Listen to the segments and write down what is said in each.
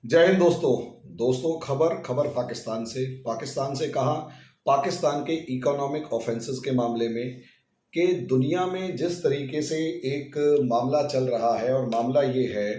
जय हिंद दोस्तों। खबर खबर पाकिस्तान से कहा, पाकिस्तान के इकोनॉमिक ऑफेंसेस के मामले में कि दुनिया में जिस तरीके से एक मामला चल रहा है, और मामला ये है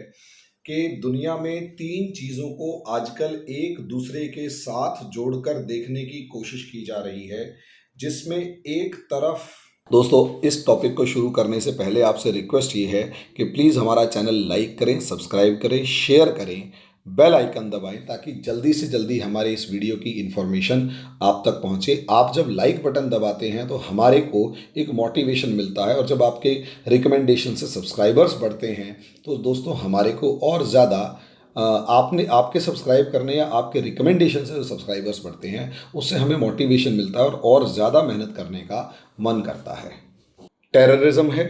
कि दुनिया में तीन चीज़ों को आजकल एक दूसरे के साथ जोड़कर देखने की कोशिश की जा रही है, जिसमें एक तरफ दोस्तों, इस टॉपिक को शुरू करने से पहले आपसे रिक्वेस्ट ये है कि प्लीज़ हमारा चैनल लाइक करें, सब्सक्राइब करें, शेयर करें, बेल आइकन दबाएं ताकि जल्दी से जल्दी हमारे इस वीडियो की इन्फॉर्मेशन आप तक पहुंचे। आप जब लाइक बटन दबाते हैं तो हमारे को एक मोटिवेशन मिलता है, और जब आपके रिकमेंडेशन से सब्सक्राइबर्स बढ़ते हैं तो दोस्तों हमारे को और ज़्यादा आपने आपके सब्सक्राइब करने या आपके रिकमेंडेशन से जो सब्सक्राइबर्स बढ़ते हैं उससे हमें मोटिवेशन मिलता है और ज़्यादा मेहनत करने का मन करता है। टेररिज्म है,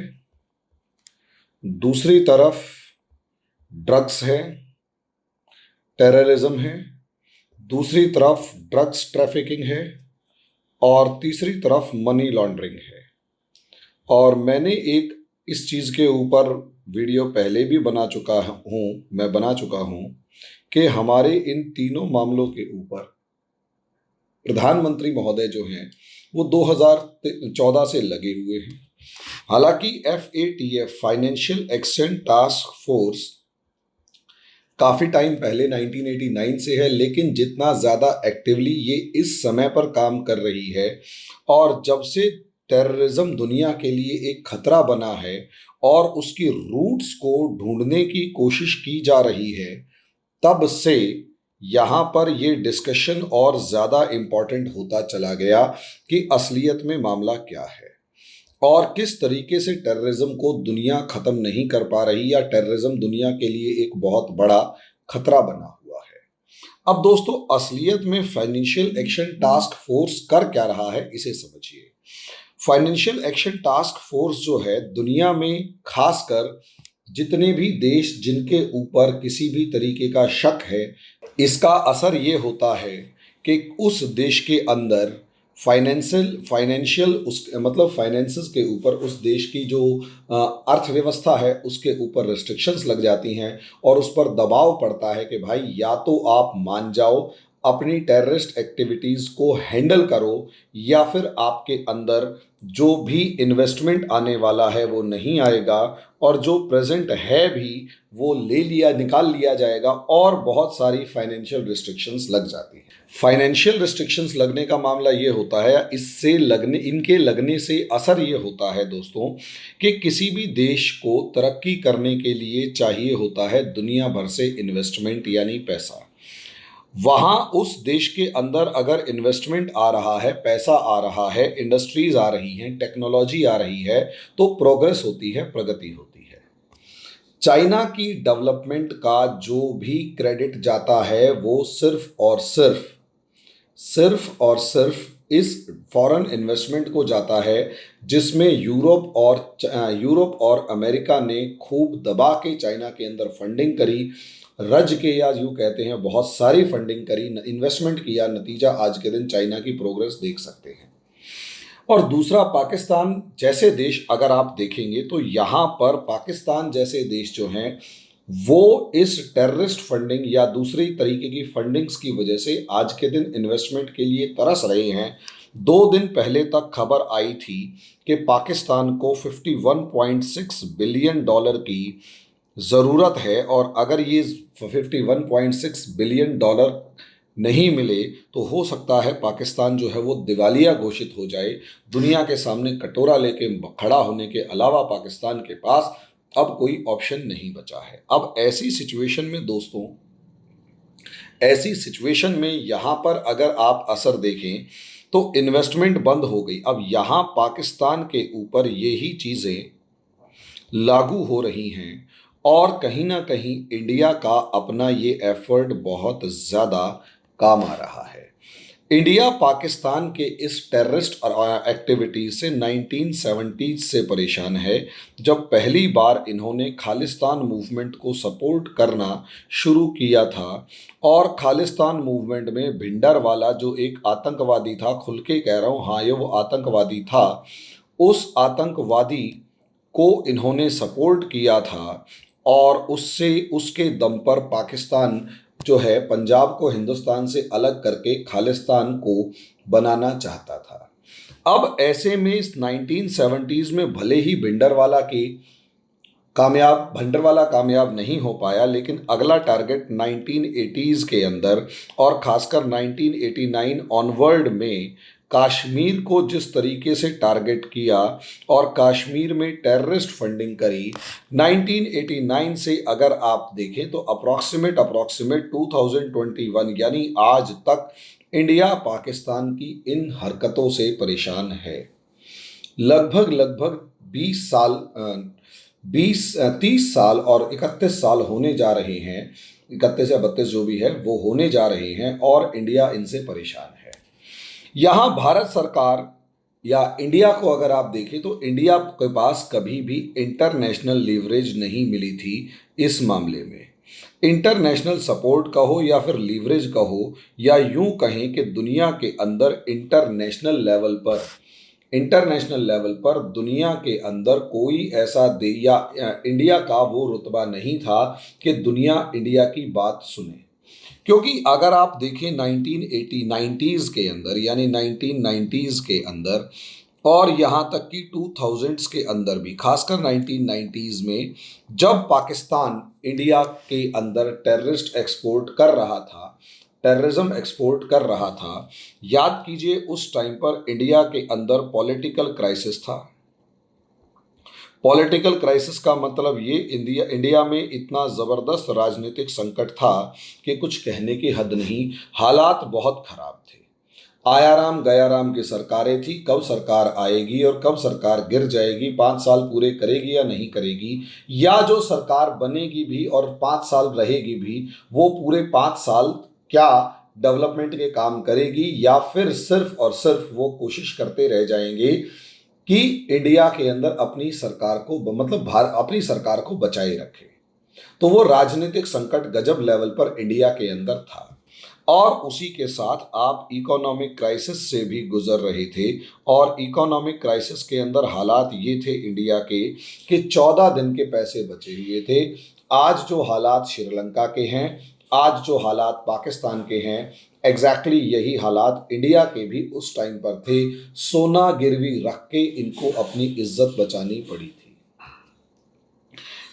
दूसरी तरफ ड्रग्स है, टेररिज्म है, दूसरी तरफ ड्रग्स ट्रैफिकिंग है, और तीसरी तरफ मनी लॉन्ड्रिंग है। और मैंने एक इस चीज़ के ऊपर वीडियो पहले भी बना चुका हूँ कि हमारे इन तीनों मामलों के ऊपर प्रधानमंत्री महोदय जो हैं वो 2014 से लगे हुए हैं। हालांकि FATF financial action task force काफ़ी टाइम पहले 1989 से है, लेकिन जितना ज़्यादा एक्टिवली ये इस समय पर काम कर रही है, और जब से टेररिज्म दुनिया के लिए एक खतरा बना है और उसकी रूट्स को ढूंढने की कोशिश की जा रही है, तब से यहाँ पर ये डिस्कशन और ज़्यादा इम्पॉर्टेंट होता चला गया कि असलियत में मामला क्या है और किस तरीके से टेररिज्म को दुनिया खत्म नहीं कर पा रही, या टेररिज्म दुनिया के लिए एक बहुत बड़ा खतरा बना हुआ है। अब दोस्तों, असलियत में फाइनेंशियल एक्शन टास्क फोर्स कर क्या रहा है, इसे समझिए। फाइनेंशियल एक्शन टास्क फोर्स जो है दुनिया में, खासकर जितने भी देश जिनके ऊपर किसी भी तरीके का शक है, इसका असर ये होता है कि उस देश के अंदर फाइनेंशियल उस मतलब फाइनेंसेस के ऊपर उस देश की जो अर्थव्यवस्था है उसके ऊपर रिस्ट्रिक्शंस लग जाती हैं, और उस पर दबाव पड़ता है कि भाई या तो आप मान जाओ, अपनी टेररिस्ट एक्टिविटीज़ को हैंडल करो, या फिर आपके अंदर जो भी इन्वेस्टमेंट आने वाला है वो नहीं आएगा, और जो प्रेजेंट है भी वो निकाल लिया जाएगा, और बहुत सारी फाइनेंशियल रिस्ट्रिक्शंस लग जाती हैं। फाइनेंशियल रिस्ट्रिक्शंस लगने का मामला ये होता है, इनके लगने से असर ये होता है दोस्तों कि किसी भी देश को तरक्की करने के लिए चाहिए होता है दुनिया भर से इन्वेस्टमेंट, यानी पैसा। वहाँ उस देश के अंदर अगर इन्वेस्टमेंट आ रहा है, पैसा आ रहा है, इंडस्ट्रीज आ रही हैं, टेक्नोलॉजी आ रही है, तो प्रोग्रेस होती है, प्रगति होती है। चाइना की डेवलपमेंट का जो भी क्रेडिट जाता है वो सिर्फ इस फॉरेन इन्वेस्टमेंट को जाता है, जिसमें यूरोप और अमेरिका ने खूब दबा के चाइना के अंदर फंडिंग करी, रज के, या यूँ कहते हैं बहुत सारी फंडिंग करी, इन्वेस्टमेंट किया। नतीजा आज के दिन चाइना की प्रोग्रेस देख सकते हैं। और दूसरा, पाकिस्तान जैसे देश अगर आप देखेंगे तो यहाँ पर पाकिस्तान जैसे देश जो हैं वो इस टेररिस्ट फंडिंग या दूसरी तरीके की फंडिंग्स की वजह से आज के दिन इन्वेस्टमेंट के लिए तरस रहे हैं। 2 दिन पहले तक खबर आई थी कि पाकिस्तान को $51.6 बिलियन की ज़रूरत है, और अगर ये $51.6 बिलियन नहीं मिले तो हो सकता है पाकिस्तान जो है वो दिवालिया घोषित हो जाए। दुनिया के सामने कटोरा लेके खड़ा होने के अलावा पाकिस्तान के पास अब कोई ऑप्शन नहीं बचा है। अब ऐसी सिचुएशन में दोस्तों, ऐसी सिचुएशन में यहाँ पर अगर आप असर देखें तो इन्वेस्टमेंट बंद हो गई। अब यहाँ पाकिस्तान के ऊपर यही चीज़ें लागू हो रही हैं, और कहीं ना कहीं इंडिया का अपना ये एफर्ट बहुत ज़्यादा काम आ रहा है। इंडिया पाकिस्तान के इस टेररिस्ट एक्टिविटी से 1970 से परेशान है, जब पहली बार इन्होंने खालिस्तान मूवमेंट को सपोर्ट करना शुरू किया था। और खालिस्तान मूवमेंट में भिंडरवाला जो एक आतंकवादी था, खुल के कह रहा हूँ, हाँ ये वो आतंकवादी था, उस आतंकवादी को इन्होंने सपोर्ट किया था, और उससे उसके दम पर पाकिस्तान जो है पंजाब को हिंदुस्तान से अलग करके खालिस्तान को बनाना चाहता था। अब ऐसे में इस 1970s में भले ही भंडरवाला कामयाब नहीं हो पाया, लेकिन अगला टारगेट 1980s के अंदर और खासकर 1989 ऑनवर्ड में कश्मीर को जिस तरीके से टारगेट किया और कश्मीर में टेररिस्ट फंडिंग करी, 1989 से अगर आप देखें तो अप्रॉक्सीमेट 2021 यानी आज तक इंडिया पाकिस्तान की इन हरकतों से परेशान है। लगभग 30 साल और 31 साल होने जा रहे हैं, 31 या 32 जो भी है वो होने जा रहे हैं और इंडिया इनसे परेशान है। यहाँ भारत सरकार या इंडिया को अगर आप देखें तो इंडिया के पास कभी भी इंटरनेशनल लीवरेज नहीं मिली थी इस मामले में। इंटरनेशनल सपोर्ट कहो या फिर लीवरेज कहो या यूं कहें कि दुनिया के अंदर इंटरनेशनल लेवल पर दुनिया के अंदर कोई ऐसा या इंडिया का वो रुतबा नहीं था कि दुनिया इंडिया की बात सुने। क्योंकि अगर आप देखें 1990s के अंदर यानी 1990s के अंदर और यहाँ तक कि 2000s के अंदर भी, खासकर 1990s में जब पाकिस्तान इंडिया के अंदर टेररिज्म एक्सपोर्ट कर रहा था, याद कीजिए उस टाइम पर इंडिया के अंदर पॉलिटिकल क्राइसिस था। पॉलिटिकल क्राइसिस का मतलब ये इंडिया में इतना ज़बरदस्त राजनीतिक संकट था कि कुछ कहने की हद नहीं, हालात बहुत खराब थे। आयाराम गयाराम की सरकारें थी, कब सरकार आएगी और कब सरकार गिर जाएगी, 5 साल पूरे करेगी या नहीं करेगी, या जो सरकार बनेगी भी और 5 साल रहेगी भी वो पूरे 5 साल क्या डेवलपमेंट के काम करेगी या फिर सिर्फ और सिर्फ वो कोशिश करते रह जाएंगे कि इंडिया के अंदर अपनी सरकार को बचाए रखे। तो वो राजनीतिक संकट गजब लेवल पर इंडिया के अंदर था और उसी के साथ आप इकोनॉमिक क्राइसिस से भी गुजर रहे थे और इकोनॉमिक क्राइसिस के अंदर हालात ये थे इंडिया के कि 14 दिन के पैसे बचे हुए थे। आज जो हालात श्रीलंका के हैं, आज जो हालात पाकिस्तान के हैं, एग्जैक्टली यही हालात इंडिया के भी उस टाइम पर थे। सोना गिरवी रख के इनको अपनी इज्जत बचानी पड़ी थी।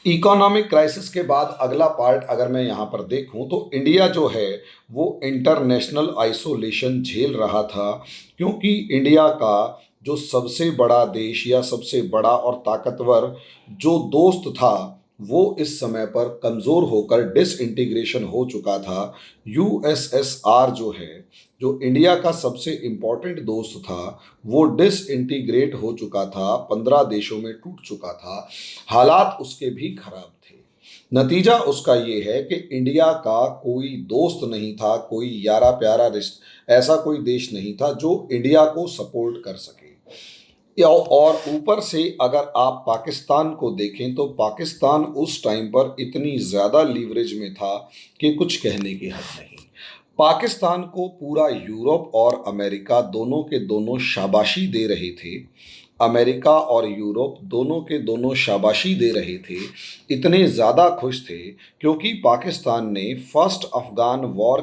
इकोनॉमिक क्राइसिस के बाद अगला पार्ट अगर मैं यहाँ पर देखूँ तो इंडिया जो है वो इंटरनेशनल आइसोलेशन झेल रहा था, क्योंकि इंडिया का जो सबसे बड़ा देश या सबसे बड़ा और ताकतवर जो दोस्त था वो इस समय पर कमज़ोर होकर डिसइंटीग्रेशन हो चुका था। यूएसएसआर जो है, जो इंडिया का सबसे इम्पोर्टेंट दोस्त था, वो डिसइंटीग्रेट हो चुका था, 15 देशों में टूट चुका था, हालात उसके भी खराब थे। नतीजा उसका ये है कि इंडिया का कोई दोस्त नहीं था, कोई यारा प्यारा ऐसा कोई देश नहीं था जो इंडिया को सपोर्ट कर सके। और ऊपर से अगर आप पाकिस्तान को देखें तो पाकिस्तान उस टाइम पर इतनी ज़्यादा लीवरेज में था कि कुछ कहने की हद नहीं। पाकिस्तान को पूरा यूरोप और अमेरिका दोनों के दोनों शाबाशी दे रहे थे। अमेरिका और यूरोप दोनों के दोनों शाबाशी दे रहे थे, इतने ज़्यादा खुश थे क्योंकि पाकिस्तान ने फर्स्ट अफ़गान वॉर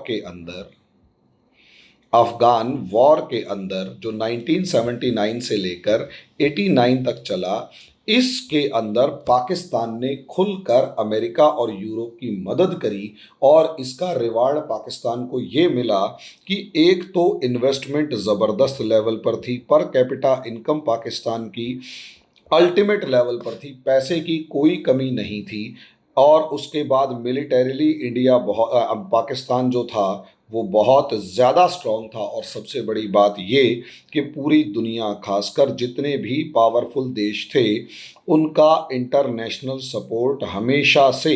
के अंदर जो 1979 से लेकर 89 तक चला, इसके अंदर पाकिस्तान ने खुलकर अमेरिका और यूरोप की मदद करी और इसका रिवार्ड पाकिस्तान को ये मिला कि एक तो इन्वेस्टमेंट ज़बरदस्त लेवल पर थी, पर कैपिटा इनकम पाकिस्तान की अल्टीमेट लेवल पर थी, पैसे की कोई कमी नहीं थी, और उसके बाद मिलिटरीली पाकिस्तान जो था वो बहुत ज़्यादा स्ट्रॉन्ग था। और सबसे बड़ी बात ये कि पूरी दुनिया, खासकर जितने भी पावरफुल देश थे, उनका इंटरनेशनल सपोर्ट हमेशा से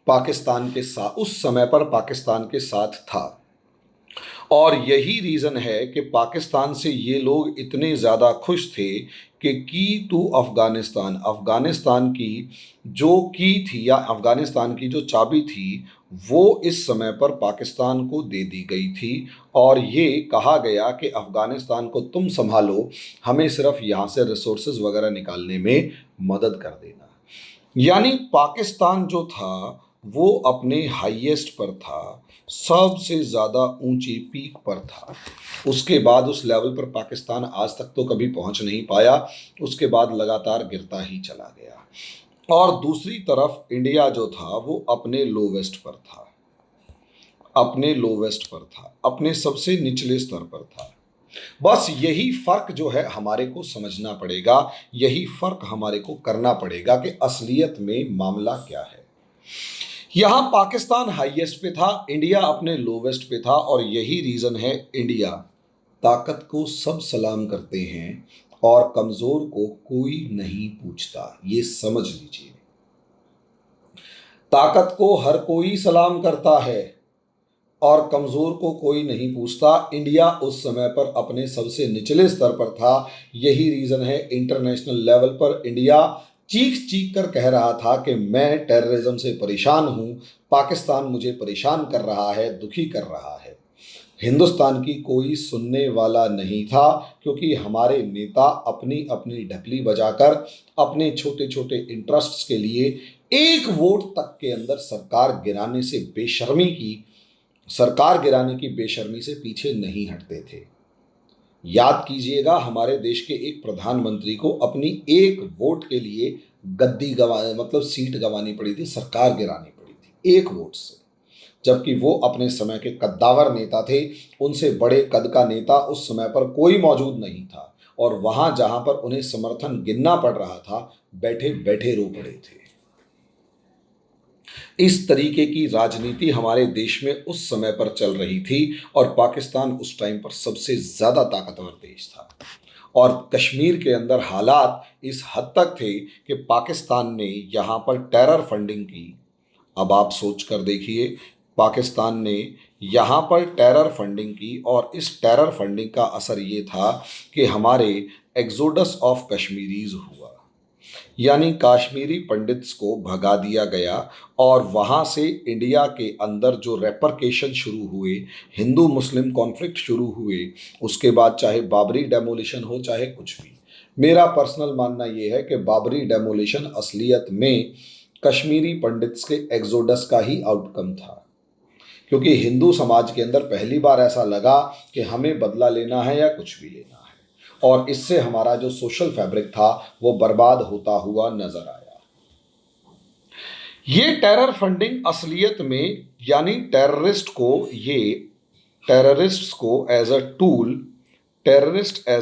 पाकिस्तान के साथ, उस समय पर पाकिस्तान के साथ था। और यही रीज़न है कि पाकिस्तान से ये लोग इतने ज़्यादा खुश थे कि की टू अफ़गानिस्तान की जो की थी या अफ़गानिस्तान की जो चाबी थी वो इस समय पर पाकिस्तान को दे दी गई थी और ये कहा गया कि अफ़गानिस्तान को तुम संभालो, हमें सिर्फ यहाँ से रिसोर्सेज वगैरह निकालने में मदद कर देना। यानी पाकिस्तान जो था वो अपने हाईएस्ट पर था, सबसे ज़्यादा ऊंची पीक पर था। उसके बाद उस लेवल पर पाकिस्तान आज तक तो कभी पहुंच नहीं पाया, उसके बाद लगातार गिरता ही चला गया। और दूसरी तरफ इंडिया जो था वो अपने लोवेस्ट पर था, अपने सबसे निचले स्तर पर था। बस यही फर्क जो है हमारे को समझना पड़ेगा, यही फर्क हमारे को करना पड़ेगा कि असलियत में मामला क्या है। यहां पाकिस्तान हाईएस्ट पे था, इंडिया अपने लोवेस्ट पे था, और यही रीजन है इंडिया ताकत को सब सलाम करते हैं और कमजोर को कोई नहीं पूछता। ये समझ लीजिए, ताकत को हर कोई सलाम करता है और कमजोर को कोई नहीं पूछता। इंडिया उस समय पर अपने सबसे निचले स्तर पर था। यही रीजन है इंटरनेशनल लेवल पर इंडिया चीख चीख कर कह रहा था कि मैं टेररिज्म से परेशान हूं, पाकिस्तान मुझे परेशान कर रहा है, दुखी कर रहा है। हिंदुस्तान की कोई सुनने वाला नहीं था, क्योंकि हमारे नेता अपनी अपनी ढपली बजाकर अपने छोटे छोटे इंटरेस्ट्स के लिए एक वोट तक के अंदर सरकार गिराने की बेशर्मी से पीछे नहीं हटते थे। याद कीजिएगा, हमारे देश के एक प्रधानमंत्री को अपनी एक वोट के लिए गद्दी गवा मतलब सीट गंवानी पड़ी थी, सरकार गिरानी पड़ी थी एक वोट से, जबकि वो अपने समय के कद्दावर नेता थे। उनसे बड़े कद का नेता उस समय पर कोई मौजूद नहीं था, और वहां जहां पर उन्हें समर्थन गिनना पड़ रहा था, बैठे बैठे रो पड़े थे। इस तरीके की राजनीति हमारे देश में उस समय पर चल रही थी, और पाकिस्तान उस टाइम पर सबसे ज़्यादा ताकतवर देश था। और कश्मीर के अंदर हालात इस हद तक थे कि पाकिस्तान ने यहाँ पर टेरर फंडिंग की। अब आप सोच कर देखिए, पाकिस्तान ने यहाँ पर टेरर फंडिंग की, और इस टेरर फंडिंग का असर ये था कि हमारे एग्जोडस ऑफ कश्मीरीज हुआ, यानी काश्मीरी पंडित्स को भगा दिया गया। और वहाँ से इंडिया के अंदर जो रेपरकेशन शुरू हुए, हिंदू मुस्लिम कॉन्फ्लिक्ट शुरू हुए, उसके बाद चाहे बाबरी डेमोलिशन हो चाहे कुछ भी, मेरा पर्सनल मानना ये है कि बाबरी डेमोलिशन असलियत में कश्मीरी पंडित्स के एग्जोडस का ही आउटकम था। क्योंकि हिंदू समाज के अंदर पहली बार ऐसा लगा कि हमें बदला लेना है या कुछ भी लेना है, और इससे हमारा जो सोशल फैब्रिक था वो बर्बाद होता हुआ नजर आया। ये टेरर फंडिंग असलियत में, यानी टेररिस्ट्स को as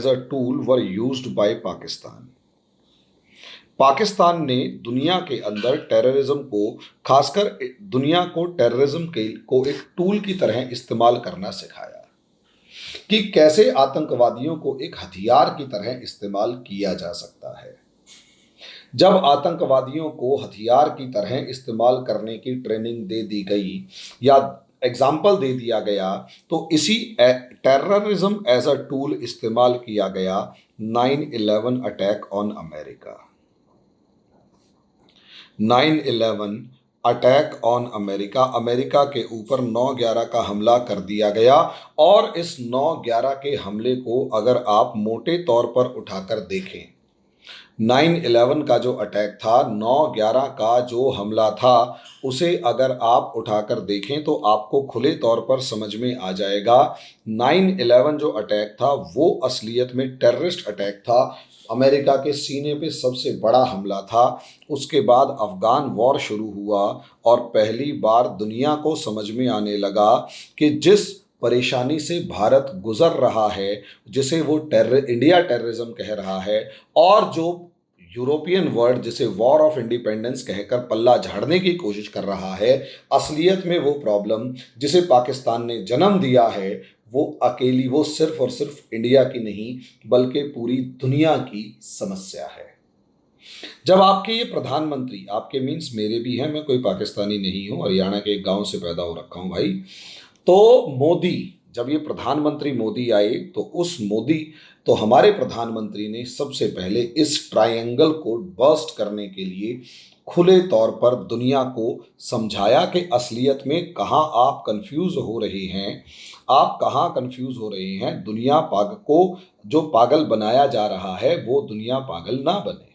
a tool were used by Pakistan. Pakistan ने दुनिया के अंदर टेररिज्म को, खासकर दुनिया को टेररिज्म को एक टूल की तरह इस्तेमाल करना सिखाया कि कैसे आतंकवादियों को एक हथियार की तरह इस्तेमाल किया जा सकता है। जब आतंकवादियों को हथियार की तरह इस्तेमाल करने की ट्रेनिंग दे दी गई या एग्जाम्पल दे दिया गया, तो इसी टेररिज्म एज अ टूल इस्तेमाल किया गया 9/11 attack on America. 9/11 attack on America, America के ऊपर 9/11 का हमला कर दिया गया। और इस 9/11 के हमले को अगर आप मोटे तौर पर उठाकर देखें, 9/11 का जो अटैक था, 9/11 का जो हमला था, उसे अगर आप उठाकर देखें तो आपको खुले तौर पर समझ में आ जाएगा। 9/11 जो अटैक था वो असलियत में टेररिस्ट अटैक था, अमेरिका के सीने पे सबसे बड़ा हमला था। उसके बाद अफगान वॉर शुरू हुआ, और पहली बार दुनिया को समझ में आने लगा कि जिस परेशानी से भारत गुजर रहा है, जिसे वो इंडिया टेररिज्म कह रहा है, और जो यूरोपियन वर्ल्ड जिसे वॉर ऑफ इंडिपेंडेंस कहकर पल्ला झाड़ने की कोशिश कर रहा है, असलियत में वो प्रॉब्लम जिसे पाकिस्तान ने जन्म दिया है, वो सिर्फ और सिर्फ इंडिया की नहीं बल्कि पूरी दुनिया की समस्या है। जब आपके ये प्रधानमंत्री, आपके मीन्स मेरे भी हैं, मैं कोई पाकिस्तानी नहीं हूँ, हरियाणा के एक गांव से पैदा हो रखा हूँ भाई। तो मोदी, जब ये प्रधानमंत्री मोदी आए, तो हमारे प्रधानमंत्री ने सबसे पहले इस ट्रायंगल को बर्स्ट करने के लिए खुले तौर पर दुनिया को समझाया कि असलियत में कहाँ आप कंफ्यूज हो रहे हैं। दुनिया को जो पागल बनाया जा रहा है वो दुनिया पागल ना बने।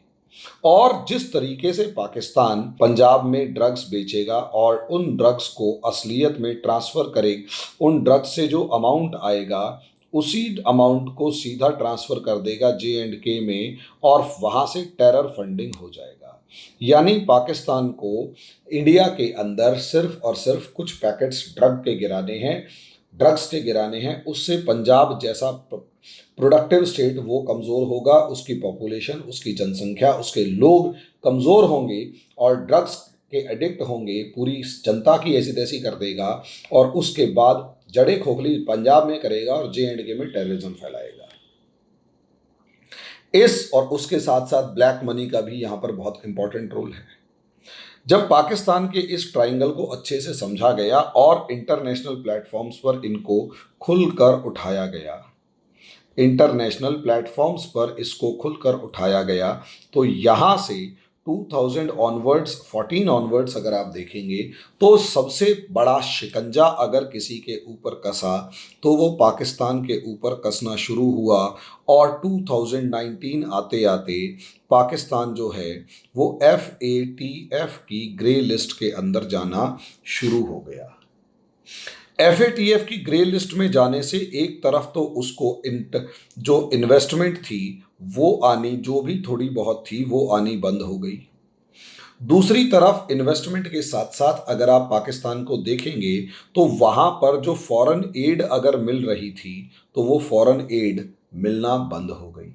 और जिस तरीके से पाकिस्तान पंजाब में ड्रग्स बेचेगा और उन ड्रग्स को असलियत में ट्रांसफ़र करे, उन ड्रग्स से जो अमाउंट आएगा उसी अमाउंट को सीधा ट्रांसफ़र कर देगा JNK में और वहाँ से टेरर फंडिंग हो जाएगा। यानी पाकिस्तान को इंडिया के अंदर सिर्फ और सिर्फ कुछ पैकेट्स ड्रग्स के गिराने हैं, उससे पंजाब जैसा प्रोडक्टिव स्टेट वो कमज़ोर होगा, उसकी पॉपुलेशन, उसकी जनसंख्या, उसके लोग कमज़ोर होंगे और ड्रग्स के एडिक्ट होंगे, पूरी जनता की ऐसी तैसी कर देगा और उसके बाद जड़े खोखली पंजाब में करेगा और JNK में टेररिज्म फैलाएगा। इस और उसके साथ साथ ब्लैक मनी का भी यहाँ पर बहुत इंपॉर्टेंट रोल है। जब पाकिस्तान के इस ट्रायंगल को अच्छे से समझा गया और इंटरनेशनल प्लेटफॉर्म्स पर इनको खुलकर उठाया गया, इंटरनेशनल प्लेटफॉर्म्स पर इसको खुलकर उठाया गया, तो यहाँ से 2000 ऑनवर्ड्स 14 ऑनवर्ड्स अगर आप देखेंगे तो सबसे बड़ा शिकंजा अगर किसी के ऊपर कसा तो वो पाकिस्तान के ऊपर कसना शुरू हुआ और 2019 आते आते पाकिस्तान जो है वो FATF की ग्रे लिस्ट के अंदर जाना शुरू हो गया। FATF की ग्रे लिस्ट में जाने से एक तरफ तो उसको जो इन्वेस्टमेंट थी वो आनी, जो भी थोड़ी बहुत थी वो आनी बंद हो गई। दूसरी तरफ इन्वेस्टमेंट के साथ साथ अगर आप पाकिस्तान को देखेंगे तो वहाँ पर जो फॉरेन एड अगर मिल रही थी तो वो फॉरेन एड मिलना बंद हो गई।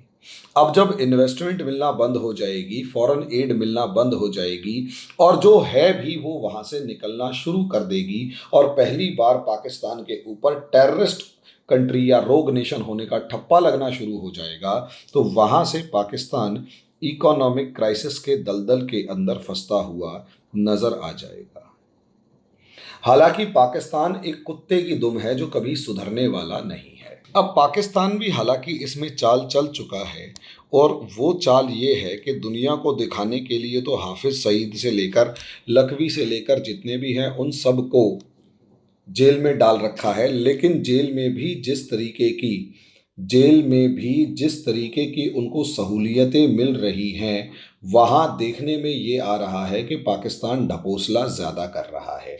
अब जब इन्वेस्टमेंट मिलना बंद हो जाएगी, फॉरेन एड मिलना बंद हो जाएगी और जो है भी वो वहाँ से निकलना शुरू कर देगी और पहली बार पाकिस्तान के ऊपर टेररिस्ट कंट्री या रोग नेशन होने का ठप्पा लगना शुरू हो जाएगा, तो वहाँ से पाकिस्तान इकोनॉमिक क्राइसिस के दलदल के अंदर फंसता हुआ नजर आ जाएगा। हालांकि पाकिस्तान एक कुत्ते की दुम है जो कभी सुधरने वाला नहीं है। अब पाकिस्तान भी हालांकि इसमें चाल चल चुका है और वो चाल ये है कि दुनिया को दिखाने के लिए तो हाफिज सईद से लेकर लखवी से लेकर जितने भी हैं उन सब को जेल में डाल रखा है, लेकिन जेल में भी जिस तरीके की उनको सहूलियतें मिल रही हैं वहाँ देखने में ये आ रहा है कि पाकिस्तान ढकोसला ज़्यादा कर रहा है।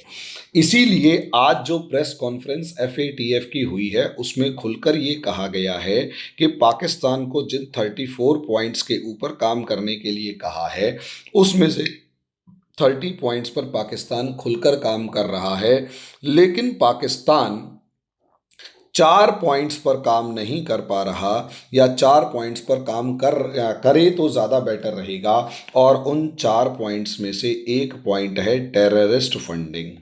इसीलिए आज जो प्रेस कॉन्फ्रेंस FATF की हुई है उसमें खुलकर ये कहा गया है कि पाकिस्तान को जिन 34 पॉइंट्स के ऊपर काम करने के लिए कहा है उसमें से 30 पॉइंट्स पर पाकिस्तान खुलकर काम कर रहा है, लेकिन पाकिस्तान 4 पॉइंट्स पर काम नहीं कर पा रहा या 4 पॉइंट्स पर काम करे तो ज़्यादा बेटर रहेगा। और उन 4 पॉइंट्स में से एक पॉइंट है टेररिस्ट फंडिंग।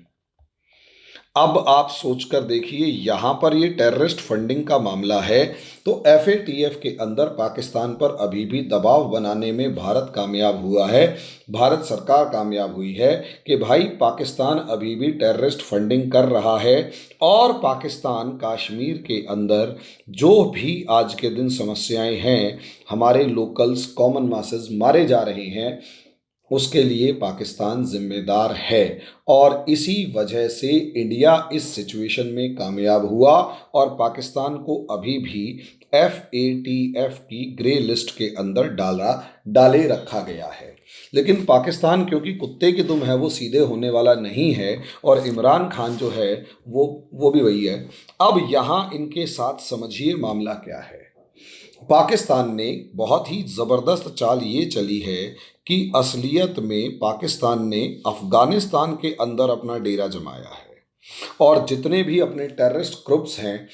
अब आप सोचकर देखिए, यहाँ पर ये टेररिस्ट फंडिंग का मामला है तो FATF के अंदर पाकिस्तान पर अभी भी दबाव बनाने में भारत कामयाब हुआ है, भारत सरकार कामयाब हुई है कि भाई पाकिस्तान अभी भी टेररिस्ट फंडिंग कर रहा है और पाकिस्तान कश्मीर के अंदर जो भी आज के दिन समस्याएं हैं, हमारे लोकल्स कॉमन मासेस मारे जा रहे हैं, उसके लिए पाकिस्तान जिम्मेदार है। और इसी वजह से इंडिया इस सिचुएशन में कामयाब हुआ और पाकिस्तान को अभी भी FATF की ग्रे लिस्ट के अंदर डाले रखा गया है। लेकिन पाकिस्तान क्योंकि कुत्ते की दुम है वो सीधे होने वाला नहीं है और इमरान खान जो है वो भी वही है। अब यहाँ इनके साथ समझिए मामला क्या है। पाकिस्तान ने बहुत ही ज़बरदस्त चाल ये चली है कि असलियत में पाकिस्तान ने अफ़गानिस्तान के अंदर अपना डेरा जमाया है और जितने भी अपने टेररिस्ट ग्रुप्स हैं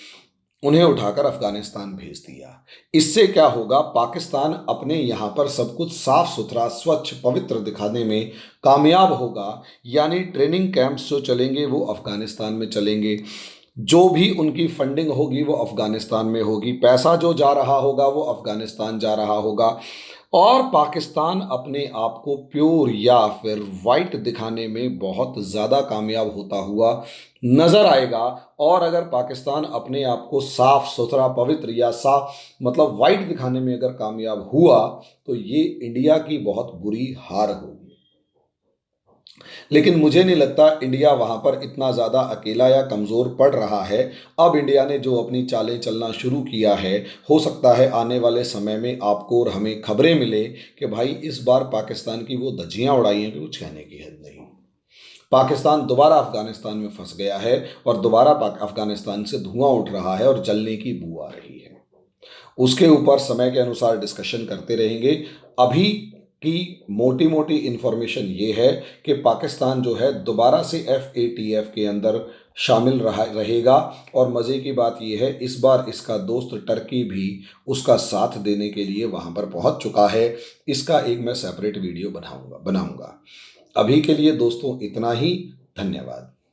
उन्हें उठाकर अफ़गानिस्तान भेज दिया। इससे क्या होगा, पाकिस्तान अपने यहाँ पर सब कुछ साफ़ सुथरा स्वच्छ पवित्र दिखाने में कामयाब होगा। यानी ट्रेनिंग कैंप्स जो चलेंगे वो अफ़गानिस्तान में चलेंगे, जो भी उनकी फंडिंग होगी वो अफ़गानिस्तान में होगी, पैसा जो जा रहा होगा वो अफ़गानिस्तान जा रहा होगा और पाकिस्तान अपने आप को प्योर या फिर वाइट दिखाने में बहुत ज़्यादा कामयाब होता हुआ नज़र आएगा। और अगर पाकिस्तान अपने आप को साफ़ सुथरा पवित्र या साफ मतलब वाइट दिखाने में अगर कामयाब हुआ तो ये इंडिया की बहुत बुरी हार होगी। लेकिन मुझे नहीं लगता इंडिया वहाँ पर इतना ज़्यादा अकेला या कमज़ोर पड़ रहा है। अब इंडिया ने जो अपनी चालें चलना शुरू किया है, हो सकता है आने वाले समय में आपको और हमें खबरें मिले कि भाई इस बार पाकिस्तान की वो धज्जियाँ उड़ाई हैं कि कुछ कहने की हद नहीं। पाकिस्तान दोबारा अफ़गानिस्तान में फँस गया है और दोबारा अफ़गानिस्तान से धुआँ उठ रहा है और जलने की बू आ रही है। उसके ऊपर समय के अनुसार डिस्कशन करते रहेंगे। अभी की मोटी मोटी इन्फॉर्मेशन ये है कि पाकिस्तान जो है दोबारा से FATF के अंदर शामिल रहेगा। और मज़े की बात यह है, इस बार इसका दोस्त टर्की भी उसका साथ देने के लिए वहाँ पर पहुँच चुका है। इसका एक मैं सेपरेट वीडियो बनाऊंगा। अभी के लिए दोस्तों इतना ही। धन्यवाद।